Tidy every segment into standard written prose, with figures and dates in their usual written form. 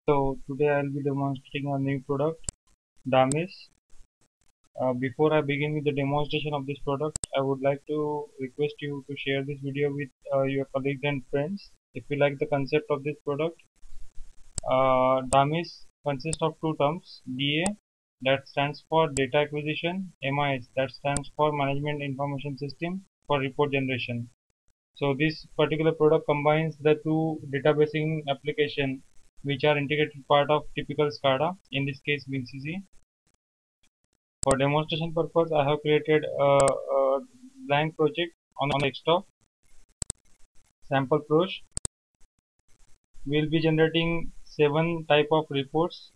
So today I'll be demonstrating a new product, DAMIS. Before I begin with the demonstration of this product, I would like to request you to share this video with your colleagues and friends. If you like the concept of this product, DAMIS consists of two terms, DA that stands for Data Acquisition, MIS that stands for Management Information System for report generation. So this particular product combines the two databasing application which are integrated part of typical SCADA, in this case WinCC. For demonstration purpose, I have created a blank project on desktop, sample pros. We will be generating 7 type of reports,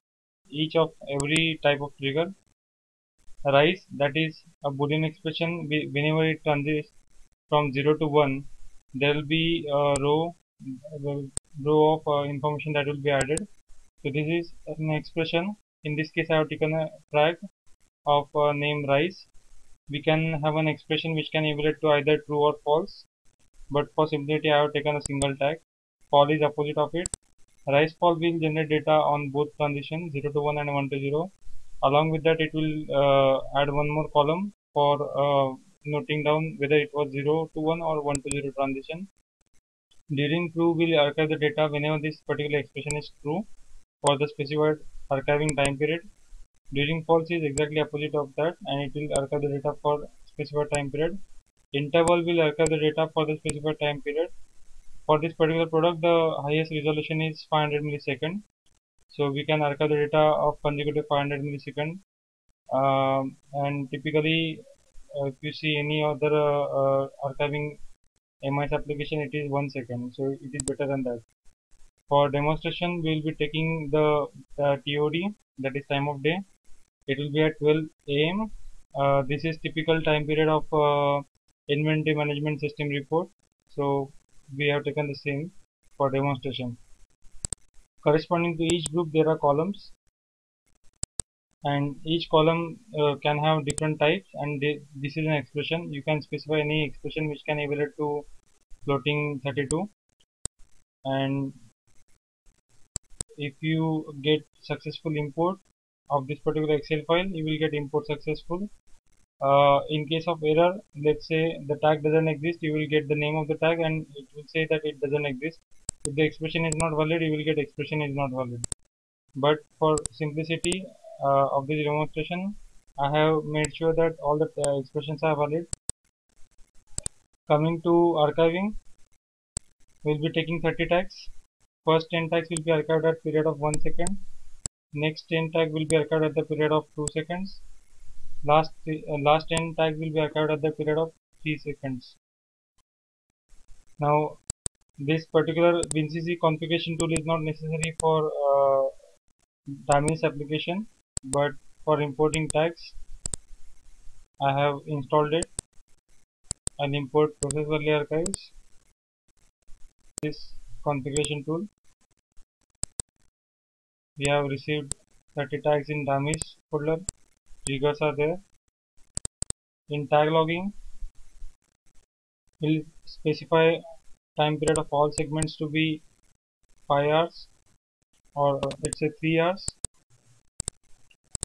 each of every type of trigger. Rise, that is a Boolean expression, whenever it transits from 0 to 1, there will be a row of information that will be added. So this is an expression. In this case I have taken a tag of name rise. We can have an expression which can evaluate to either true or false, but for simplicity I have taken a single tag. Fall is opposite of it. Rise fall will generate data on both transitions 0 to 1 and 1 to 0. Along with that, it will add one more column for noting down whether it was 0 to 1 or 1 to 0 transition. During true, we'll archive the data whenever this particular expression is true for the specified archiving time period. During false is exactly opposite of that, and it will archive the data for specified time period. Interval will archive the data for the specified time period. For this particular product, the highest resolution is 500 millisecond. So we can archive the data of consecutive 500 millisecond. And typically, if you see any other archiving MIS application, it is 1 second. So it is better than that. For demonstration, we will be taking the TOD, that is time of day. It will be at 12 AM. This is typical time period of inventory management system report. So we have taken the same for demonstration. Corresponding to each group, there are columns, and each column can have different types, and this is an expression. You can specify any expression which can evaluate to floating 32, and if you get successful import of this particular Excel file, you will get import successful. In case of error, let's say the tag doesn't exist, you will get the name of the tag and it will say that it doesn't exist. If the expression is not valid, you will get expression is not valid. But for simplicity of this demonstration, I have made sure that all the expressions are valid. Coming to archiving, we'll be taking 30 tags. First 10 tags will be archived at period of 1 second. Next 10 tag will be archived at the period of 2 seconds. Last 10 tags will be archived at the period of 3 seconds. Now, this particular WinCC configuration tool is not necessary for DAMIS application, but for importing tags, I have installed it and import process early archives. This configuration tool, we have received 30 tags in DAMIS folder. Triggers are there. In tag logging, we'll specify time period of all segments to be 5 hours, or let's say 3 hours,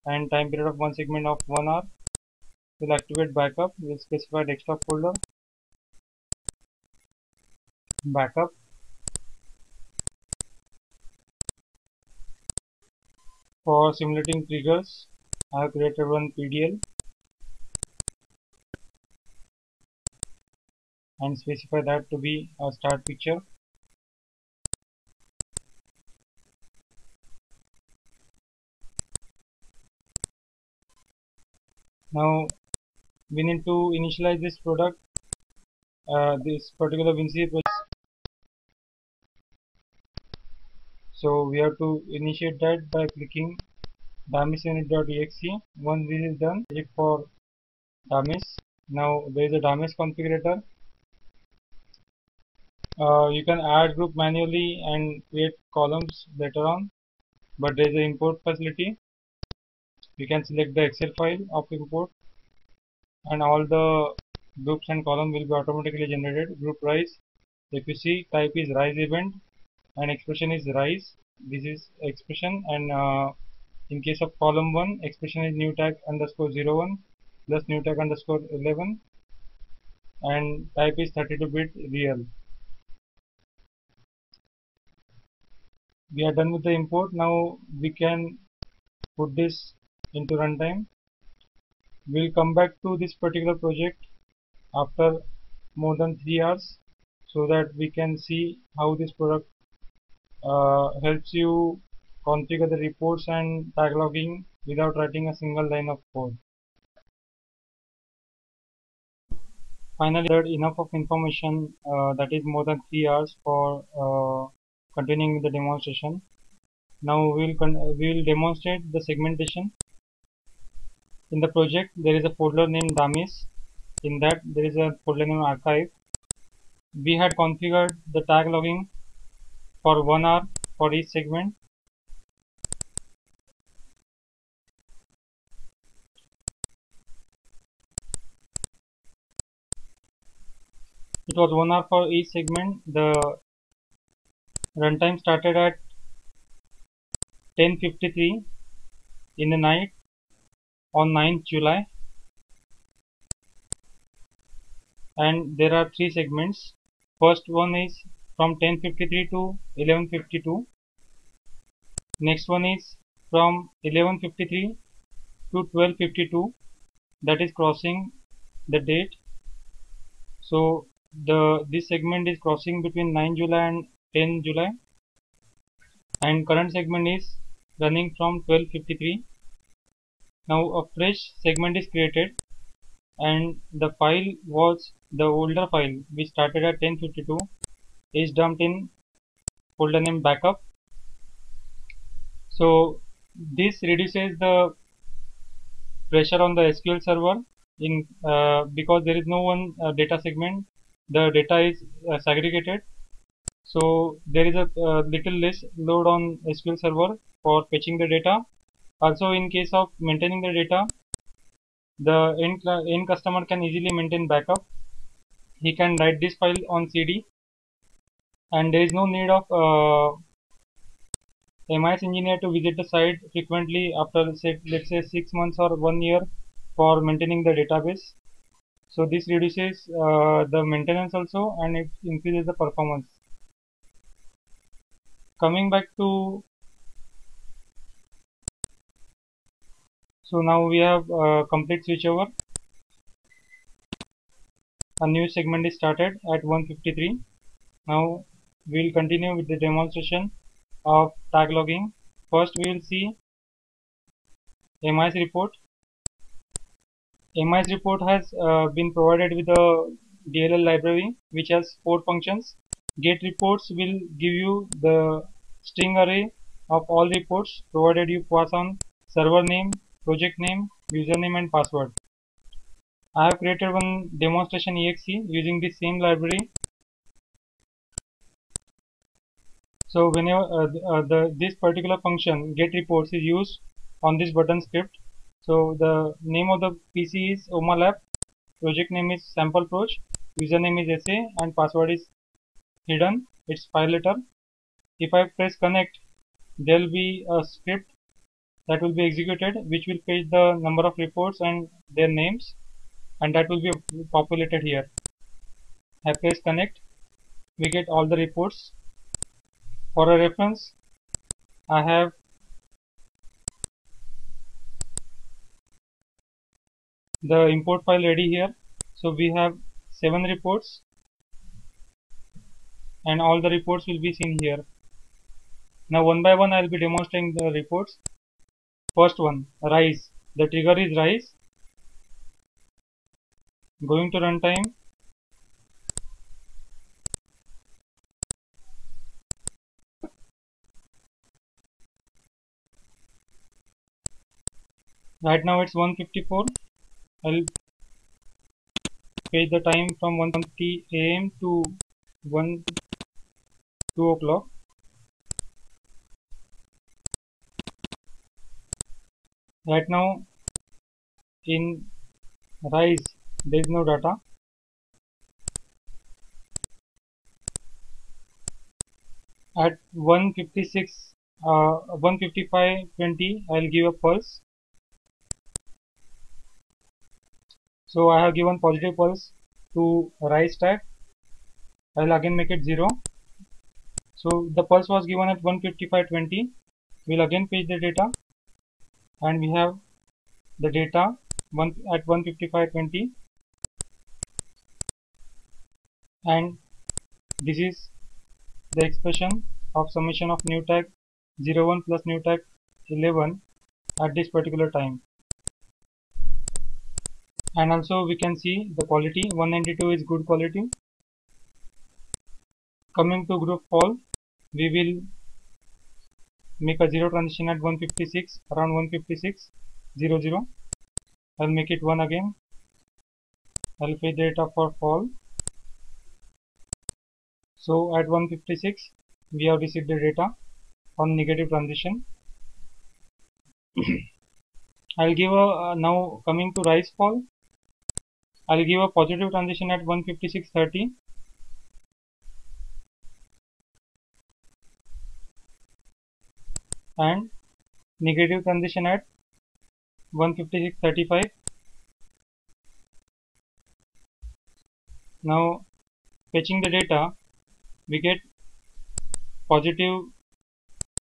and time period of one segment of 1 hour. We'll activate backup. We'll specify desktop folder, backup. For simulating triggers, I have created one PDL and specify that to be a start picture. Now we need to initialize this product, this particular WinCC project. So we have to initiate that by clicking damisunit.exe. Once this is done, click for DAMIS. Now there is a DAMIS configurator. You can add group manually and create columns later on, but there is an import facility. You can select the Excel file of import, and all the groups and columns will be automatically generated. Group rise, if you see, type is rise event and expression is rise. this is expression, and in case of column 1, expression is new tag underscore 01 plus new tag underscore 11, and type is 32-bit real. We are done with the import. Now we can put this into runtime. We'll come back to this particular project after more than 3 hours so that we can see how this product helps you configure the reports and tag logging without writing a single line of code. Finally, there enough of information, that is more than 3 hours for continuing the demonstration. Now we'll demonstrate the segmentation. In the project, there is a folder named DAMIS. In that, there is a folder named archive. We had configured the tag logging for 1 hour for each segment. It was 1 hour for each segment. The runtime started at 10:53 in the night on 9th July, and there are 3 segments. First one is from 10:53 to 11:52. Next one is from 11:53 to 12:52, that is crossing the date. So this segment is crossing between 9 July and 10 July, and current segment is running from 12:53. Now a fresh segment is created, and the file was the older file which started at 10:52 is dumped in folder name backup. So this reduces the pressure on the SQL server in because there is no one data segment. The data is segregated, so there is a little less load on SQL server for fetching the data. Also, in case of maintaining the data, the end customer can easily maintain backup. He can write this file on CD, and there is no need of MIS engineer to visit the site frequently after let's say 6 months or 1 year for maintaining the database. So this reduces the maintenance also, and it increases the performance. Coming back to, so now we have complete switchover. A new segment is started at 1:53. Now we will continue with the demonstration of tag logging. First we will see MIS report. MIS report has been provided with a DLL library which has 4 functions. Get reports will give you the string array of all reports provided you pass on server name, project name, username and password. I have created one demonstration exe using the same library. So whenever this particular function get reports is used on this button script. So the name of the PC is OmaLab, project name is SampleProj, username is SA, and password is hidden. It's 5 letter. If I press connect, there will be a script that will be executed which will fetch the number of reports and their names, and that will be populated here. I press connect, we get all the reports. For a reference, I have the import file ready here. So we have 7 reports, and all the reports will be seen here. Now one by one I will be demonstrating the reports. First one, rise. The trigger is rise. Going to runtime. Right now it's 1:54. I'll page the time from 1:20 AM to 2 o'clock. Right now in rise there is no data. At 1:56 155.20 I'll give a pulse. So I have given positive pulse to rise tag. I'll again make it 0. So the pulse was given at 155.20. We'll again page the data, and we have the data at 155.20, and this is the expression of summation of new tag 01 plus new tag 11 at this particular time. And also we can see the quality 192 is good quality. Coming to group fall, we will make a 0 transition at 156, around 156.00. I'll make it 1 again. I'll page the data for fall. So at 156 we have received the data on negative transition. I'll give a now coming to rise fall, I'll give a positive transition at 156.30, and negative transition at 156.35. Now fetching the data, we get positive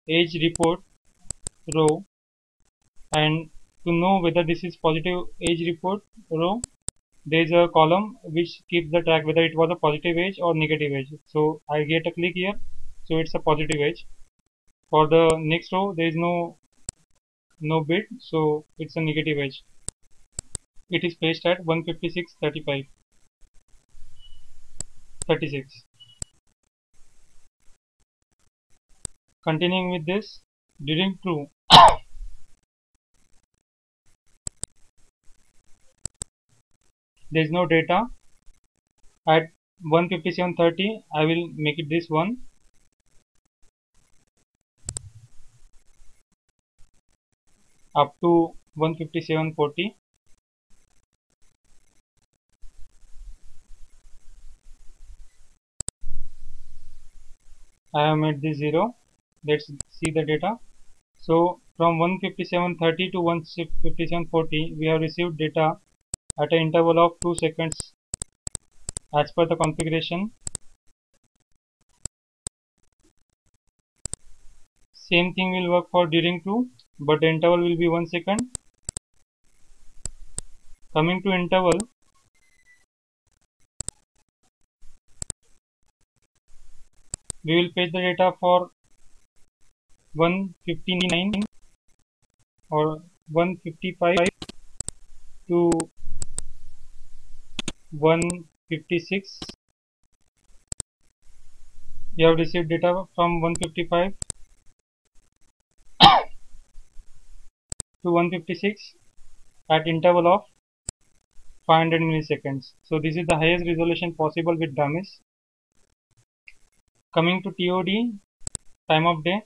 age report row, and to know whether this is positive age report row, there is a column which keeps the track whether it was a positive age or negative age. So I get a click here, so it's a positive age. For the next row there is no bit, so it's a negative age. It is placed at 156.35, 36. Continuing with this, during true, there is no data. At 157.30 I will make it this one. Up to 157.40. I have made this 0. Let's see the data. So from 157.30 to 157.40 we have received data at an interval of 2 seconds as per the configuration. Same thing will work for during true, but the interval will be 1 second. Coming to interval, we will fetch the data for 159 or 155 to 156. We have received data from 155 to 156 at interval of 500 milliseconds. So this is the highest resolution possible with DAMIS. Coming to TOD, time of day,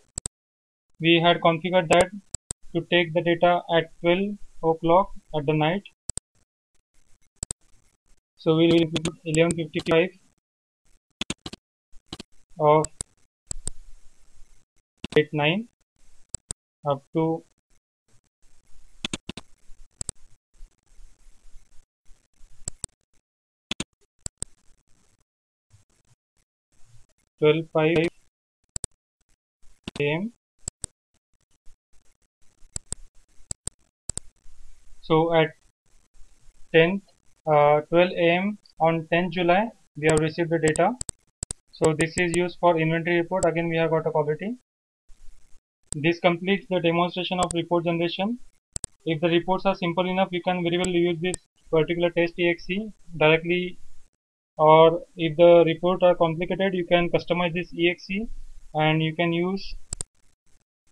we had configured that to take the data at 12 o'clock at the night. So we will include 11:55 of 9 up to 12:05 am. So at 12 am on 10th July we have received the data. So this is used for inventory report. Again we have got a quality. This completes the demonstration of report generation. If the reports are simple enough, you can very well use this particular test exe directly, or if the reports are complicated, you can customize this exe and you can use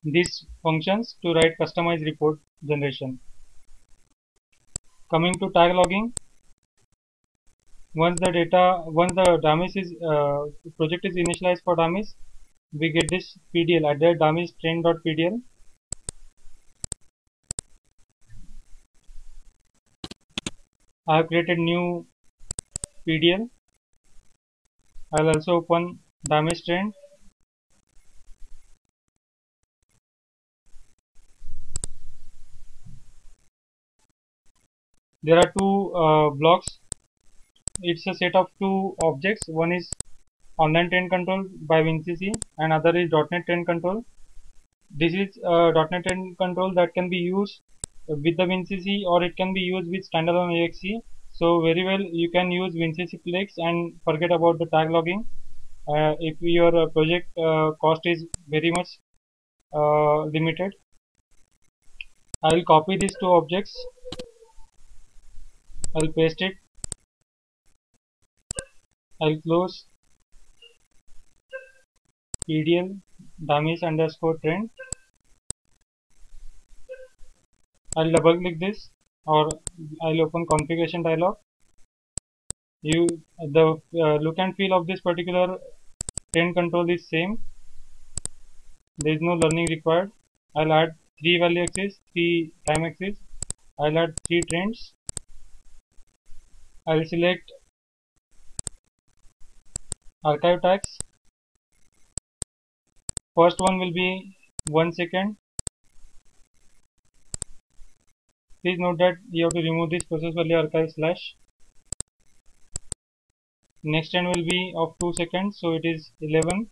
these functions to write customized report generation. Coming to tag logging, once the DAMIS is project is initialized for DAMIS, we get this PDL at the DAMIS train.pdl. I have created new PDL. I will also open DAMIS train. There are two blocks. It's a set of two objects. One is online train control by WinCC and other is .NET train control. This is .NET train control that can be used with the WinCC, or it can be used with standalone exe. So very well you can use WinCC Flex and forget about the tag logging. If your project cost is very much limited. I will copy these two objects. I will paste it. I will close PDL DAMIS underscore trend. I will double click this, or I will open configuration dialog. The look and feel of this particular train control is same. There is no learning required. I'll add 3 value axis, 3 time axis. I'll add 3 trains. I'll select archive tags. First one will be 1 second. Please note that you have to remove this process value archive slash. Next train will be of 2 seconds, so it is 11.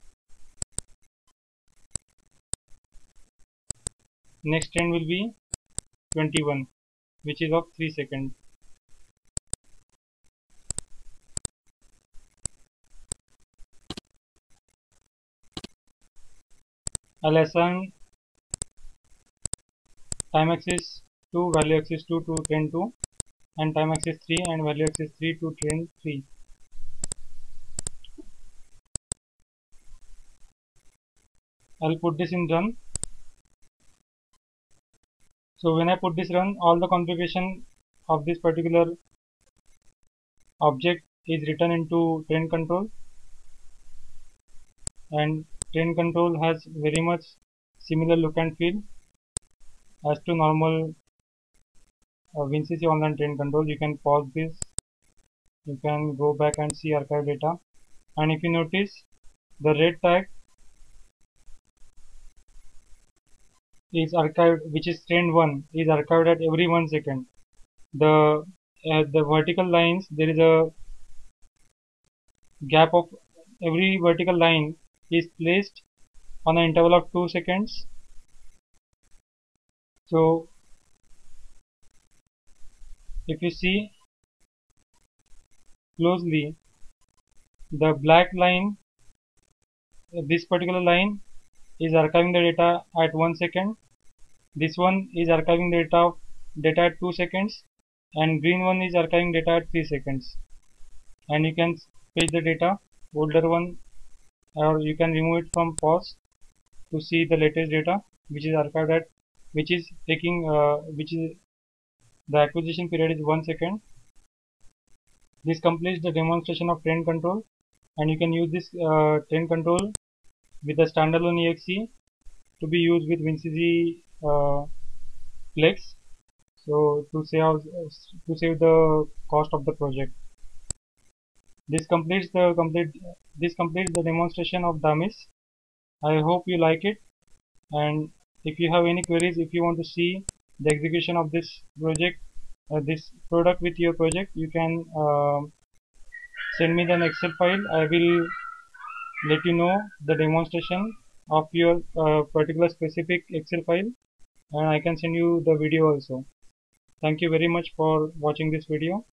Next train will be 21, which is of 3 seconds. I'll assign time axis 2, value axis 2 to train 2, and time axis 3 and value axis 3 to train 3. I'll put this in run. So when I put this run, all the configuration of this particular object is written into train control, and train control has very much similar look and feel as to normal WinCC online train control. You can pause this, you can go back and see archive data, and if you notice, the red tag is archived, which is train 1, is archived at every 1 second. The vertical lines, there is a gap of every vertical line is placed on an interval of 2 seconds. So if you see closely, the black line, this particular line is archiving the data at 1 second. This one is archiving the data at 2 seconds, and green one is archiving data at 3 seconds. And you can page the data, older one, or you can remove it from pause to see the latest data, which is archived at, which is taking, which is the acquisition period is 1 second. This completes the demonstration of train control, and you can use this train control with the standalone exe to be used with WinCC Flex, so to save the cost of the project. This completes the demonstration of DAMIS. I hope you like it, and if you have any queries, if you want to see the execution of this project, this product with your project, you can send me an Excel file. I will let you know the demonstration of your particular specific Excel file, and I can send you the video also. Thank you very much for watching this video.